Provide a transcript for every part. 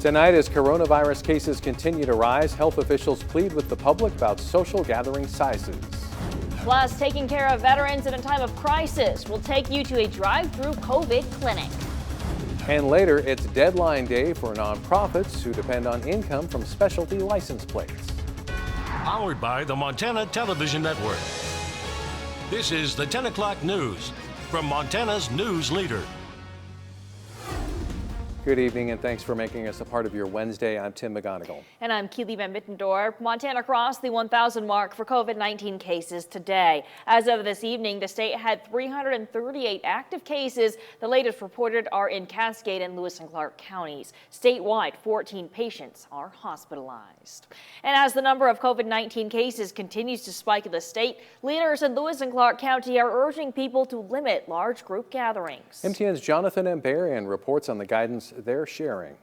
Tonight, as coronavirus cases continue to rise, health officials plead with the public about social gathering sizes. Plus, taking care of veterans in a time of crisis will take you to a drive-through COVID clinic. And later, it's deadline day for nonprofits who depend on income from specialty license plates. Powered by the Montana Television Network. This is the 10 o'clock news from Montana's news leader. Good evening and thanks for making us a part of your Wednesday. I'm Tim McGonigal. And I'm Keely Van Mittendorp. Montana crossed the 1,000 mark for COVID-19 cases today. As of this evening, the state had 338 active cases. The latest reported are in Cascade and Lewis and Clark counties. Statewide, 14 patients are hospitalized. And as the number of COVID-19 cases continues to spike in the state, leaders in Lewis and Clark County are urging people to limit large group gatherings. MTN's Jonathan Ambarian reports on the guidance they're sharing.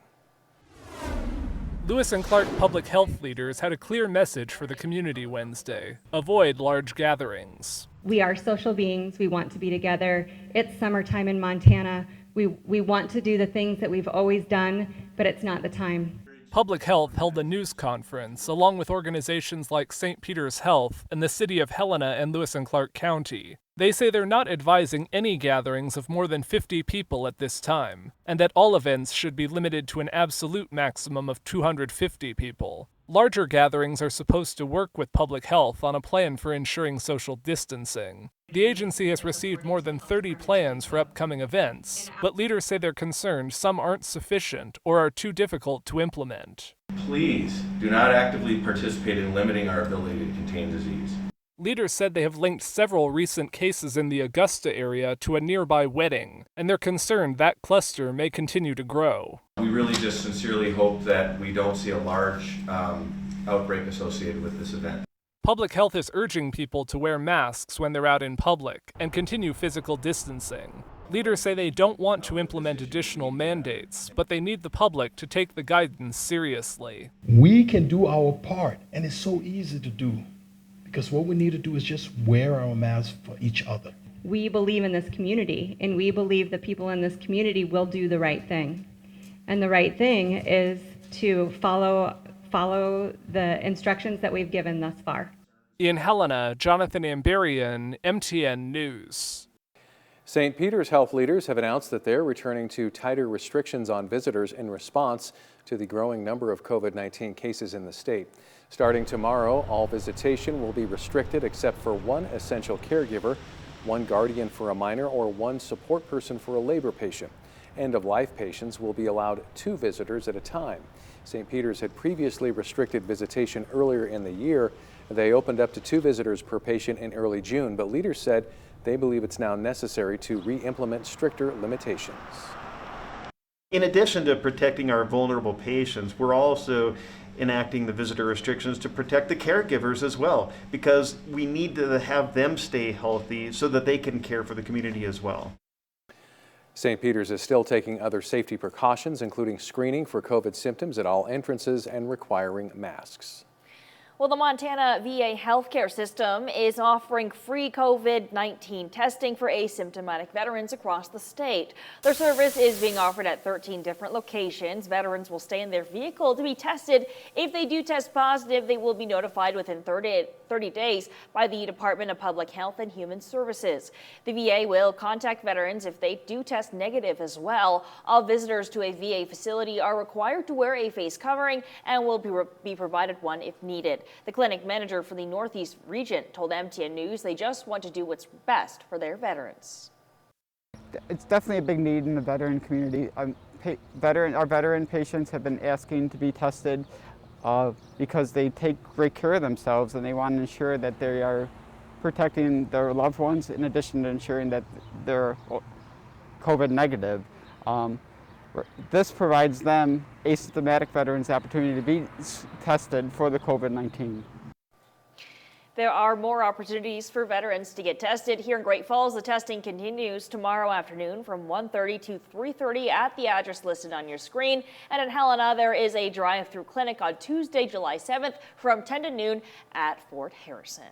Lewis and Clark public health leaders had a clear message for the community Wednesday: avoid large gatherings. We are social beings. We want to be together. It's summertime in Montana. We want to do the things that we've always done, but it's not the time. Public Health held a news conference along with organizations like St. Peter's Health and the city of Helena and Lewis and Clark County. They say they're not advising any gatherings of more than 50 people at this time, and that all events should be limited to an absolute maximum of 250 people. Larger gatherings are supposed to work with public health on a plan for ensuring social distancing. The agency has received more than 30 plans for upcoming events, but leaders say they're concerned some aren't sufficient or are too difficult to implement. Please do not actively participate in limiting our ability to contain disease. Leaders said they have linked several recent cases in the Augusta area to a nearby wedding, and they're concerned that cluster may continue to grow. We really just sincerely hope that we don't see a large outbreak associated with this event. Public Health is urging people to wear masks when they're out in public and continue physical distancing. Leaders say they don't want to implement additional mandates, but they need the public to take the guidance seriously. We can do our part, and it's so easy to do. Because what we need to do is just wear our masks for each other. We believe in this community, and we believe the people in this community will do the right thing. And the right thing is to follow the instructions that we've given thus far. In Helena, Jonathan Ambarian, MTN News. St. Peter's health leaders have announced that they're returning to tighter restrictions on visitors in response to the growing number of COVID-19 cases in the state. Starting tomorrow, all visitation will be restricted except for one essential caregiver, one guardian for a minor, or one support person for a labor patient. End-of-life patients will be allowed 2 visitors at a time. St. Peter's had previously restricted visitation earlier in the year. They opened up to 2 visitors per patient in early June, but leaders said they believe it's now necessary to re-implement stricter limitations. In addition to protecting our vulnerable patients, we're also enacting the visitor restrictions to protect the caregivers as well, because we need to have them stay healthy so that they can care for the community as well. St. Peter's is still taking other safety precautions, including screening for COVID symptoms at all entrances and requiring masks. Well, the Montana VA healthcare system is offering free COVID-19 testing for asymptomatic veterans across the state. Their service is being offered at 13 different locations. Veterans will stay in their vehicle to be tested. If they do test positive, they will be notified within 30 days by the Department of Public Health and Human Services. The VA will contact veterans if they do test negative as well. All visitors to a VA facility are required to wear a face covering and will be provided one if needed. The clinic manager for the Northeast region told MTN News they just want to do what's best for their veterans. It's definitely a big need in the veteran community. Our veteran patients have been asking to be tested because they take great care of themselves and they want to ensure that they are protecting their loved ones in addition to ensuring that they're COVID negative. This provides them, asymptomatic veterans, the opportunity to be tested for the COVID-19. There are more opportunities for veterans to get tested. Here in Great Falls, the testing continues tomorrow afternoon from 1:30 to 3:30 at the address listed on your screen. And in Helena, there is a drive-through clinic on Tuesday, July 7th from 10 to noon at Fort Harrison.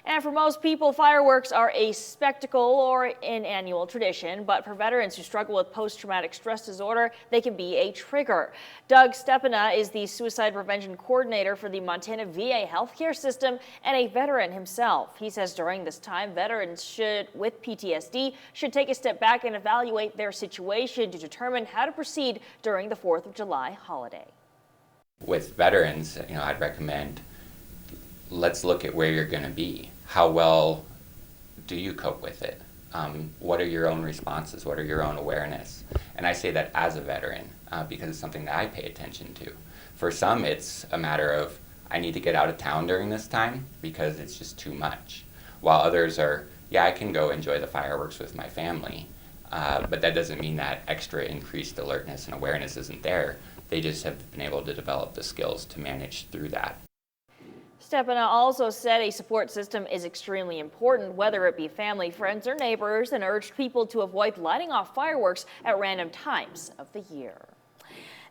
And for most people, fireworks are a spectacle or an annual tradition, but for veterans who struggle with post-traumatic stress disorder, they can be a trigger. Doug Stepina is the suicide prevention coordinator for the Montana VA healthcare system and a veteran himself. He says during this time, veterans with PTSD should take a step back and evaluate their situation to determine how to proceed during the 4th of July holiday. With veterans, I'd recommend let's look at where you're going to be. How well do you cope with it? What are your own responses? What are your own awareness? And I say that as a veteran because it's something that I pay attention to. For some, it's a matter of I need to get out of town during this time because it's just too much. While others are, yeah, I can go enjoy the fireworks with my family, but that doesn't mean that extra increased alertness and awareness isn't there. They just have been able to develop the skills to manage through that. Stepina also said a support system is extremely important, whether it be family, friends, or neighbors, and urged people to avoid lighting off fireworks at random times of the year.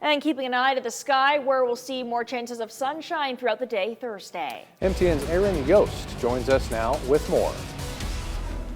And keeping an eye to the sky, where we'll see more chances of sunshine throughout the day Thursday. MTN's Aaron Yost joins us now with more.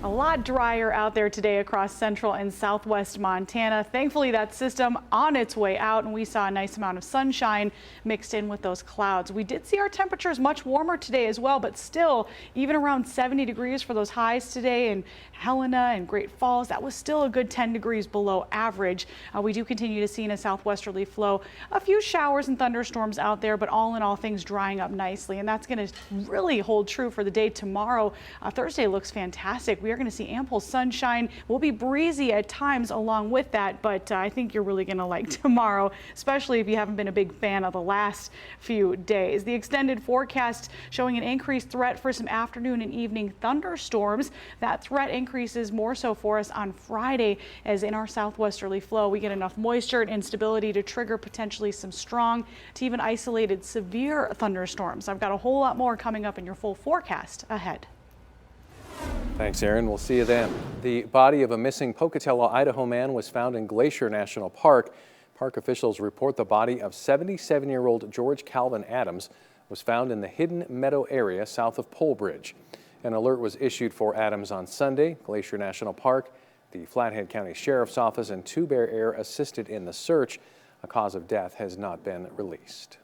A lot drier out there today across central and southwest Montana. Thankfully, that system on its way out, and we saw a nice amount of sunshine mixed in with those clouds. We did see our temperatures much warmer today as well, but still even around 70 degrees for those highs today in Helena and Great Falls. That was still a good 10 degrees below average. We do continue to see in a southwesterly flow a few showers and thunderstorms out there, but all in all, things drying up nicely, and that's going to really hold true for the day tomorrow. Thursday looks fantastic. We are going to see ample sunshine. We'll be breezy at times along with that, but I think you're really going to like tomorrow, especially if you haven't been a big fan of the last few days. The extended forecast showing an increased threat for some afternoon and evening thunderstorms. That threat increases more so for us on Friday, as in our southwesterly flow, we get enough moisture and instability to trigger potentially some strong to even isolated severe thunderstorms. I've got a whole lot more coming up in your full forecast ahead. Thanks, Aaron. We'll see you then. The body of a missing Pocatello, Idaho man was found in Glacier National Park. Park officials report the body of 77-year-old George Calvin Adams was found in the Hidden Meadow area south of Polebridge. An alert was issued for Adams on Sunday. Glacier National Park, the Flathead County Sheriff's Office, and Two Bear Air assisted in the search. A cause of death has not been released.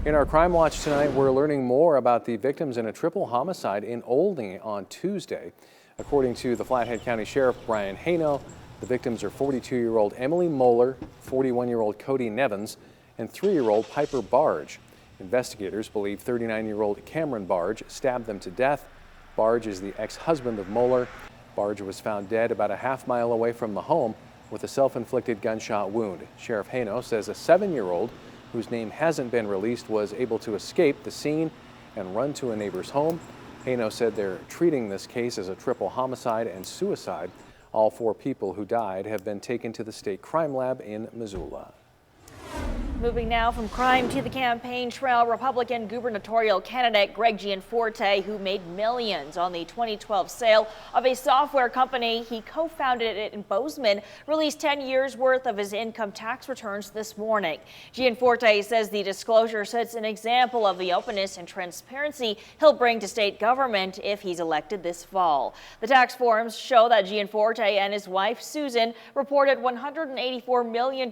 In our Crime Watch tonight, we're learning more about the victims in a triple homicide in Olney on Tuesday. According to the Flathead County Sheriff Brian Haino, the victims are 42-year-old Emily Moeller, 41-year-old Cody Nevins, and 3-year-old Piper Barge. Investigators believe 39-year-old Cameron Barge stabbed them to death. Barge is the ex-husband of Moeller. Barge was found dead about a half-mile away from the home with a self-inflicted gunshot wound. Sheriff Haino says a 7-year-old whose name hasn't been released was able to escape the scene and run to a neighbor's home. Haino said they're treating this case as a triple homicide and suicide. All 4 people who died have been taken to the state crime lab in Missoula. Moving now from crime to the campaign trail, Republican gubernatorial candidate Greg Gianforte, who made millions on the 2012 sale of a software company he co-founded it in Bozeman, released 10 years worth of his income tax returns this morning. Gianforte says the disclosure sets an example of the openness and transparency he'll bring to state government if he's elected this fall. The tax forms show that Gianforte and his wife Susan reported $184 million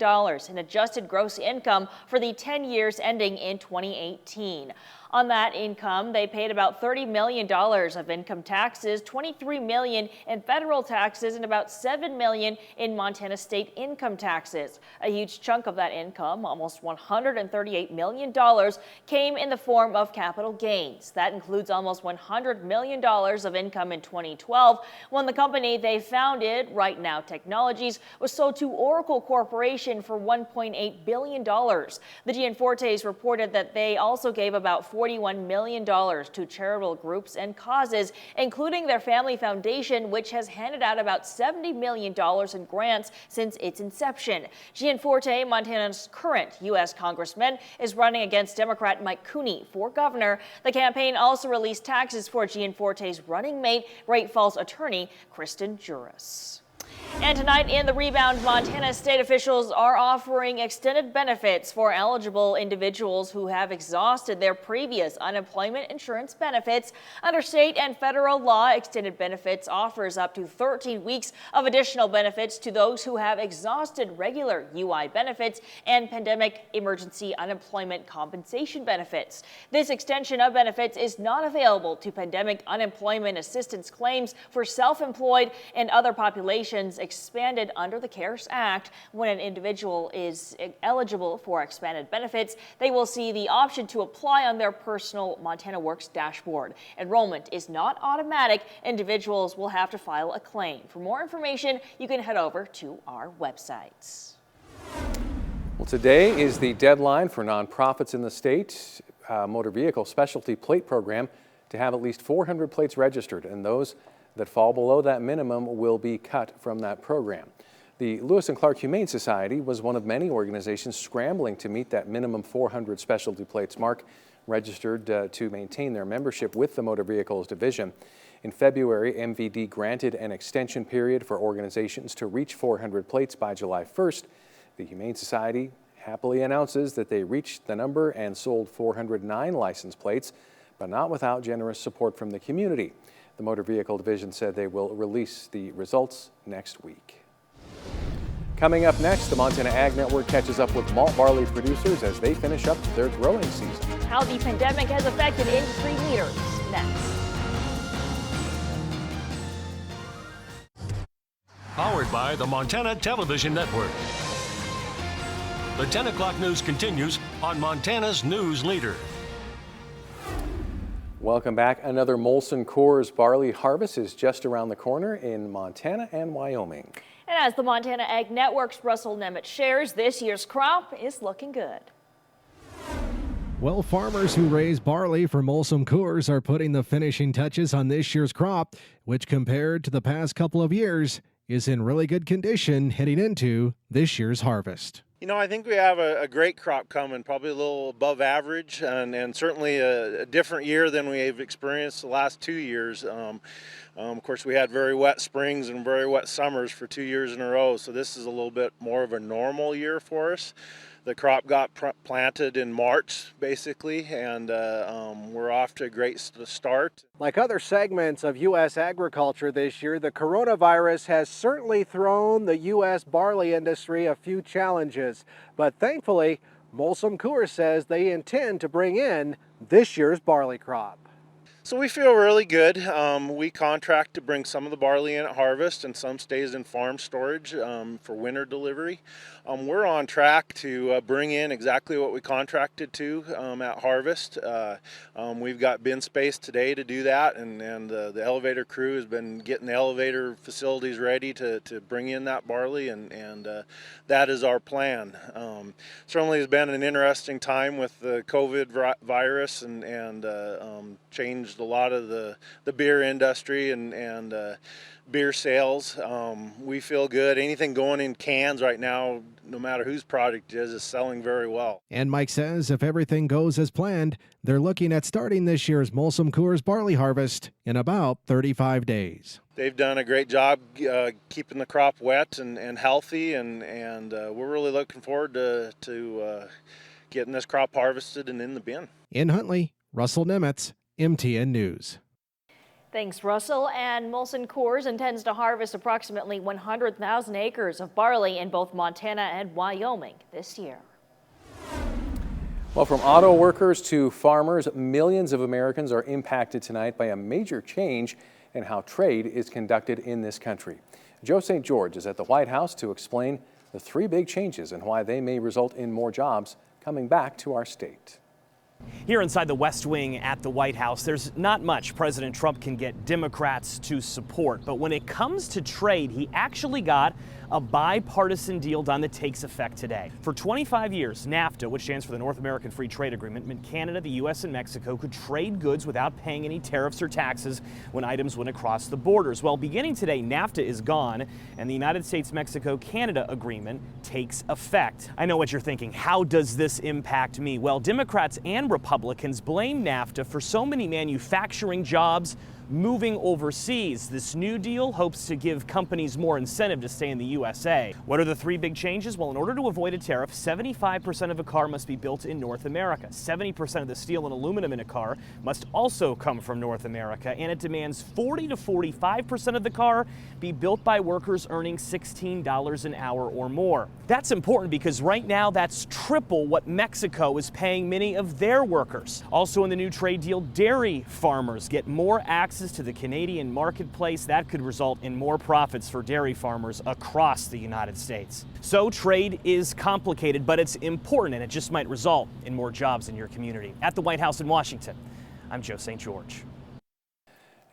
in adjusted gross income for the 10 years ending in 2018. On that income, they paid about $30 million of income taxes, $23 million in federal taxes, and about $7 million in Montana state income taxes. A huge chunk of that income, almost $138 million, came in the form of capital gains. That includes almost $100 million of income in 2012, when the company they founded, Right Now Technologies, was sold to Oracle Corporation for $1.8 billion. The Gianfortes reported that they also gave about $41 million to charitable groups and causes, including their family foundation, which has handed out about $70 million in grants since its inception. Gianforte, Montana's current U.S. congressman, is running against Democrat Mike Cooney for governor. The campaign also released taxes for Gianforte's running mate, Great Falls attorney Kristen Juris. And tonight in the Rebound, Montana state officials are offering extended benefits for eligible individuals who have exhausted their previous unemployment insurance benefits. Under state and federal law, extended benefits offers up to 13 weeks of additional benefits to those who have exhausted regular UI benefits and pandemic emergency unemployment compensation benefits. This extension of benefits is not available to pandemic unemployment assistance claims for self-employed and other populations expanded under the CARES Act. When an individual is eligible for expanded benefits, they will see the option to apply on their personal Montana Works dashboard. Enrollment is not automatic. Individuals will have to file a claim. For more information, you can head over to our websites. Well, today is the deadline for nonprofits in the state motor vehicle specialty plate program to have at least 400 plates registered, and those that fall below that minimum will be cut from that program. The Lewis and Clark Humane Society was one of many organizations scrambling to meet that minimum 400 specialty plates mark, registered to maintain their membership with the Motor Vehicles Division. In February, MVD granted an extension period for organizations to reach 400 plates by July 1st. The Humane Society happily announces that they reached the number and sold 409 license plates, but not without generous support from the community. The Motor Vehicle Division said they will release the results next week. Coming up next, the Montana Ag Network catches up with malt barley producers as they finish up their growing season. How the pandemic has affected industry leaders next. Powered by the Montana Television Network. The 10 o'clock news continues on Montana's News Leader. Welcome back. Another Molson Coors barley harvest is just around the corner in Montana and Wyoming. And as the Montana Ag Network's Russell Nemeth shares, this year's crop is looking good. Well, farmers who raise barley for Molson Coors are putting the finishing touches on this year's crop, which compared to the past couple of years is in really good condition heading into this year's harvest. You know, I think we have a great crop coming, probably a little above average, and certainly a different year than we've experienced the last 2 years. Of course, we had very wet springs and very wet summers for 2 years in a row, so this is a little bit more of a normal year for us. The crop got planted in March, basically, and we're off to a great start. Like other segments of U.S. agriculture this year, the coronavirus has certainly thrown the U.S. barley industry a few challenges. But thankfully, Molson Coors says they intend to bring in this year's barley crop. So we feel really good. We contract to bring some of the barley in at harvest and some stays in farm storage for winter delivery. We're on track to bring in exactly what we contracted to at harvest. We've got bin space today to do that, and the elevator crew has been getting the elevator facilities ready to bring in that barley, and that is our plan. Certainly has been an interesting time with the COVID virus and changed a lot of the beer industry and beer sales. We feel good. Anything going in cans right now, no matter whose product it is selling very well. And Mike says if everything goes as planned, they're looking at starting this year's Molson Coors barley harvest in about 35 days. They've done a great job keeping the crop wet and healthy, and we're really looking forward to getting this crop harvested and in the bin. In Huntley, Russell Nemeth, MTN News. Thanks, Russell. And Molson Coors intends to harvest approximately 100,000 acres of barley in both Montana and Wyoming this year. Well, from auto workers to farmers, millions of Americans are impacted tonight by a major change in how trade is conducted in this country. Joe St. George is at the White House to explain the three big changes and why they may result in more jobs coming back to our state. Here inside the West Wing at the White House, there's not much President Trump can get Democrats to support. But when it comes to trade, he actually got a bipartisan deal done that takes effect today. For 25 years, NAFTA, which stands for the North American Free Trade Agreement, meant Canada, the U.S., and Mexico could trade goods without paying any tariffs or taxes when items went across the borders. Well, beginning today, NAFTA is gone, and the United States-Mexico-Canada agreement takes effect. I know what you're thinking. How does this impact me? Well, Democrats and Republicans blame NAFTA for so many manufacturing jobs moving overseas. This new deal hopes to give companies more incentive to stay in the USA. What are the three big changes? Well, in order to avoid a tariff, 75% of a car must be built in North America. 70% of the steel and aluminum in a car must also come from North America, and it demands 40 to 45% of the car be built by workers earning $16 an hour or more. That's important because right now that's triple what Mexico is paying many of their workers. Also in the new trade deal, dairy farmers get more access to the Canadian marketplace. That could result in more profits for dairy farmers across the United States. So trade is complicated, but it's important, and it just might result in more jobs in your community. At the White House in Washington, I'm Joe St. George.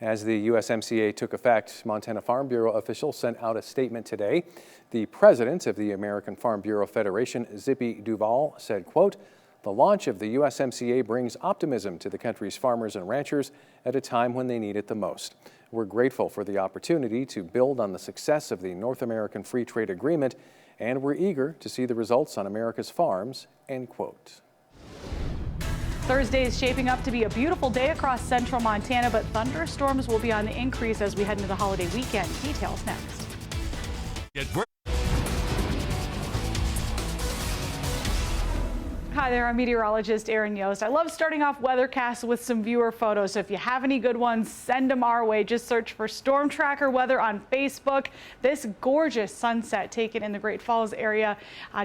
As the USMCA took effect, Montana Farm Bureau officials sent out a statement today. The president of the American Farm Bureau Federation, Zippy Duval, said, quote, "The launch of the USMCA brings optimism to the country's farmers and ranchers at a time when they need it the most. We're grateful for the opportunity to build on the success of the North American Free Trade Agreement, and we're eager to see the results on America's farms," end quote. Thursday is shaping up to be a beautiful day across central Montana, but thunderstorms will be on the increase as we head into the holiday weekend. Details next. Hi there, I'm meteorologist Erin Yost. I love starting off weathercasts with some viewer photos. So if you have any good ones, send them our way. Just search for Storm Tracker Weather on Facebook. This gorgeous sunset taken in the Great Falls area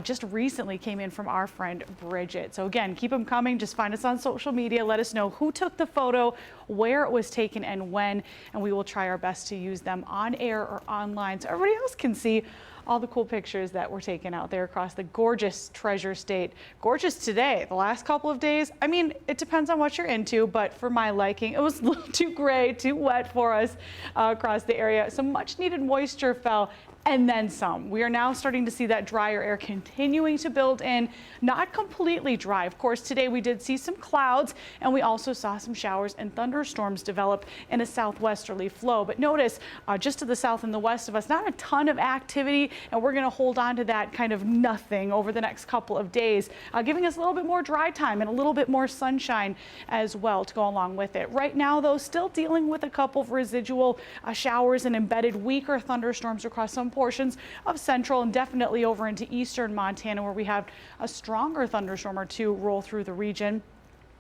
just recently came in from our friend Bridget. So again, keep them coming. Just find us on social media. Let us know who took the photo, where it was taken, and when, and we will try our best to use them on air or online so everybody else can see all the cool pictures that were taken out there across the gorgeous Treasure State. Gorgeous today. The last couple of days, I mean, it depends on what you're into, but for my liking, it was a little too gray, too wet for us across the area. Some much needed moisture fell, and then some. We are now starting to see that drier air continuing to build in, not completely dry. Of course, today we did see some clouds, and we also saw some showers and thunderstorms develop in a southwesterly flow. But notice just to the south and the west of us, not a ton of activity, and we're going to hold on to that kind of nothing over the next couple of days, giving us a little bit more dry time and a little bit more sunshine as well to go along with it. Right now, though, still dealing with a couple of residual showers and embedded weaker thunderstorms across some portions of central and definitely over into eastern Montana, where we have a stronger thunderstorm or two roll through the region.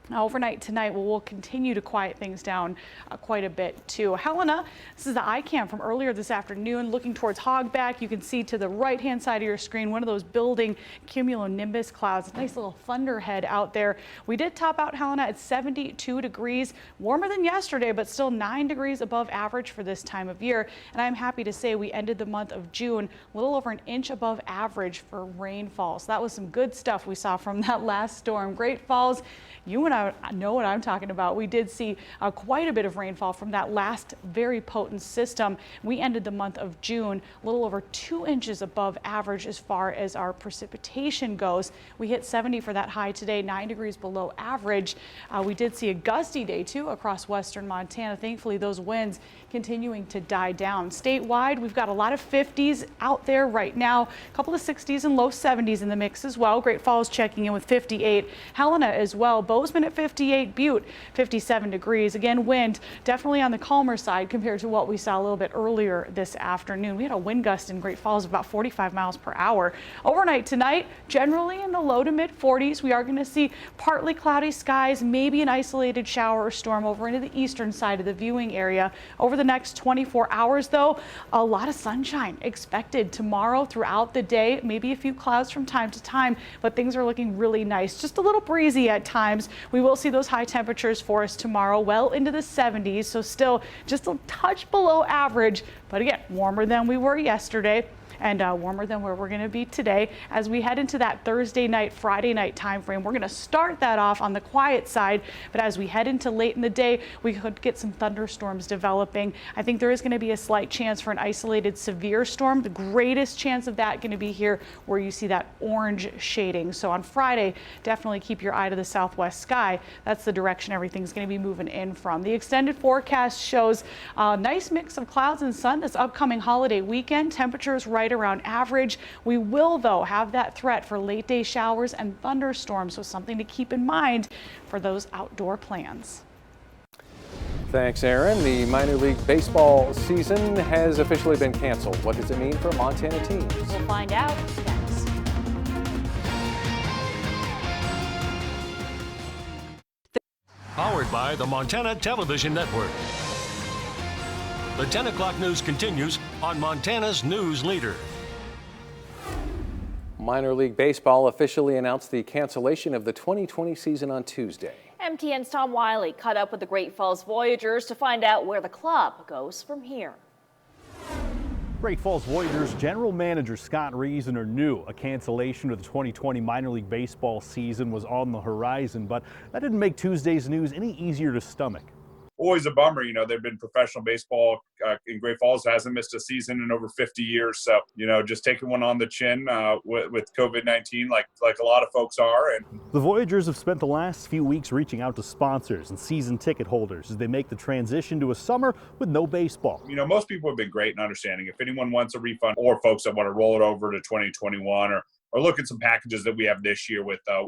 Now, overnight tonight, we'll continue to quiet things down quite a bit too. Helena, this is the iCam from earlier this afternoon. Looking towards Hogback, you can see to the right-hand side of your screen one of those building cumulonimbus clouds. Nice little thunderhead out there. We did top out Helena at 72 degrees, warmer than yesterday, but still 9 degrees above average for this time of year. And I'm happy to say we ended the month of June a little over an inch above average for rainfall. So that was some good stuff we saw from that last storm. Great Falls, you and I know what I'm talking about. We did see quite a bit of rainfall from that last very potent system. We ended the month of June a little over 2 inches above average as far as our precipitation goes. We hit 70 for that high today, 9 degrees below average. We did see a gusty day too across western Montana. Thankfully, those winds continuing to die down. Statewide, we've got a lot of 50s out there right now, a couple of 60s and low 70s in the mix as well. Great Falls checking in with 58. Helena as well. Bozeman at 58, Butte 57 degrees. Again, wind definitely on the calmer side compared to what we saw a little bit earlier this afternoon. We had a wind gust in Great Falls of about 45 miles per hour. Overnight tonight, generally in the low to mid 40s. We are going to see partly cloudy skies, maybe an isolated shower or storm over into the eastern side of the viewing area. Over the next 24 hours, though, a lot of sunshine expected tomorrow throughout the day. Maybe a few clouds from time to time, but things are looking really nice. Just a little breezy at times. We will see those high temperatures for us tomorrow, well into the 70s, so still just a touch below average, but again, warmer than we were yesterday. And warmer than where we're going to be today. As we head into that Thursday night, Friday night time frame, we're going to start that off on the quiet side, but as we head into late in the day, we could get some thunderstorms developing. I think there is going to be a slight chance for an isolated severe storm. The greatest chance of that going to be here where you see that orange shading. So on Friday, definitely keep your eye to the southwest sky. That's the direction everything's going to be moving in from. The extended forecast shows a nice mix of clouds and sun this upcoming holiday weekend. Temperatures right around average. We will, though, have that threat for late day showers and thunderstorms, so something to keep in mind for those outdoor plans. Thanks, Aaron. The minor league baseball season has officially been canceled. What does it mean for Montana teams? We'll find out next. Powered by the Montana Television Network. The 10 o'clock news continues on Montana's news leader. Minor league baseball officially announced the cancellation of the 2020 season on Tuesday. MTN's Tom Wiley caught up with the Great Falls Voyagers to find out where the club goes from here. Great Falls Voyagers general manager Scott Reasoner knew a cancellation of the 2020 minor league baseball season was on the horizon, but that didn't make Tuesday's news any easier to stomach. Always a bummer, you know, they've been professional baseball in Great Falls, hasn't missed a season in over 50 years. So, you know, just taking one on the chin with COVID-19 like a lot of folks are. And the Voyagers have spent the last few weeks reaching out to sponsors and season ticket holders as they make the transition to a summer with no baseball. You know, most people have been great in understanding. If anyone wants a refund or folks that want to roll it over to 2021 or look at some packages that we have this year with the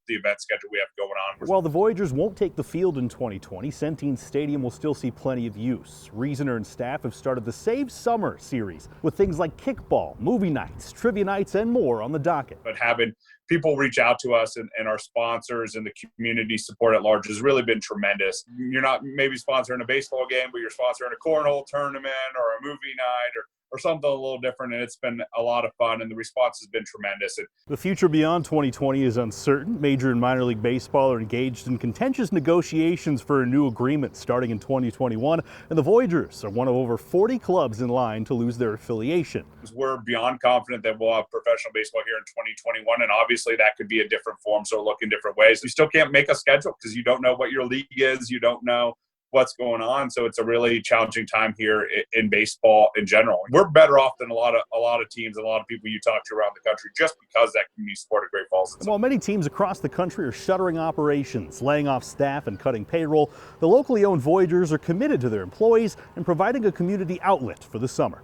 event schedule we have going on. While the Voyagers won't take the field in 2020, Centene Stadium will still see plenty of use. Reasoner and staff have started the Save Summer series with things like kickball, movie nights, trivia nights, and more on the docket. But having people reach out to us and our sponsors and the community support at large has really been tremendous. You're not maybe sponsoring a baseball game, but you're sponsoring a cornhole tournament or a movie night or something a little different, and it's been a lot of fun, and the response has been tremendous. The future beyond 2020 is uncertain. Major and minor league baseball are engaged in contentious negotiations for a new agreement starting in 2021, and the Voyagers are one of over 40 clubs in line to lose their affiliation. We're beyond confident that we'll have professional baseball here in 2021, and obviously that could be a different form, so look in different ways. We still can't make a schedule because you don't know what your league is, you don't know what's going on, so it's a really challenging time here in baseball in general. We're better off than a lot of teams and a lot of people you talk to around the country just because that community support at Great Falls. While many teams across the country are shuttering operations, laying off staff, and cutting payroll, the locally owned Voyagers are committed to their employees and providing a community outlet for the summer.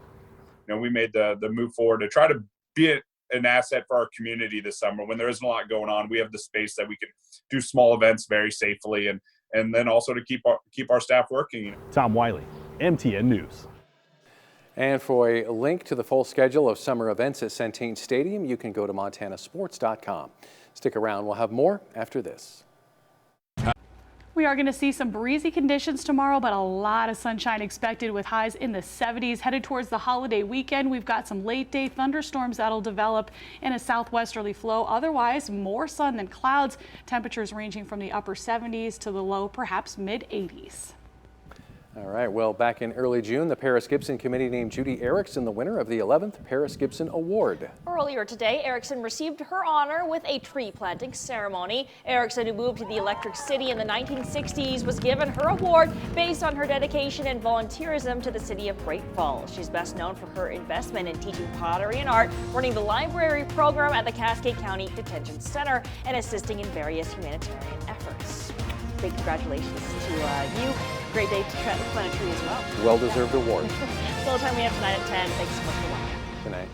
You know, we made the move forward to try to be an asset for our community this summer. When there isn't a lot going on, we have the space that we can do small events very safely and then also to keep our staff working. Tom Wiley, MTN News. And for a link to the full schedule of summer events at Centene Stadium, you can go to montanasports.com. Stick around, we'll have more after this. We are going to see some breezy conditions tomorrow, but a lot of sunshine expected with highs in the 70s. Headed towards the holiday weekend, we've got some late day thunderstorms that'll develop in a southwesterly flow. Otherwise, more sun than clouds. Temperatures ranging from the upper 70s to the low, perhaps mid 80s. All right, well, back in early June, the Paris Gibson Committee named Judy Erickson the winner of the 11th Paris Gibson Award. Earlier today, Erickson received her honor with a tree planting ceremony. Erickson, who moved to the Electric City in the 1960s, was given her award based on her dedication and volunteerism to the city of Great Falls. She's best known for her investment in teaching pottery and art, running the library program at the Cascade County Detention Center, and assisting in various humanitarian efforts. Big congratulations to you. Great day to plant a tree as well. Well-deserved award. That's all the time we have tonight at 10. Thanks so much for watching. Good night.